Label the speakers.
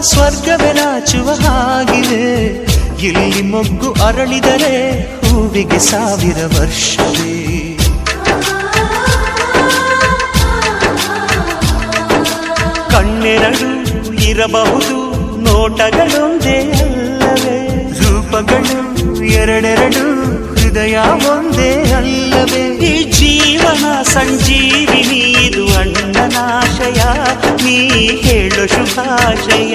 Speaker 1: ಸ್ವರ್ಗವೇ ನಾಚುವ ಹಾಗಿವೆ. ಇಲ್ಲಿ ಮೊಗ್ಗು ಅರಳಿದರೆ ಹೂವಿಗೆ 1000 ವರ್ಷವೇ. ಕಣ್ಣೆರಡು ಇರಬಹುದು, ನೋಟಗಳೊಂದೇ ಅಲ್ಲವೇ? ರೂಪಗಳು ಎರಡೆರಡು, ಹೃದಯ ಒಂದೇ ಅಲ್ಲವೇ? ಈ ಜೀವನ ಸಂಜೀವಿನಿ, ಇದು ಅಣ್ಣನಾಶಯ, ನೀ ಹೇಳು ಶುಭಾಶಯ.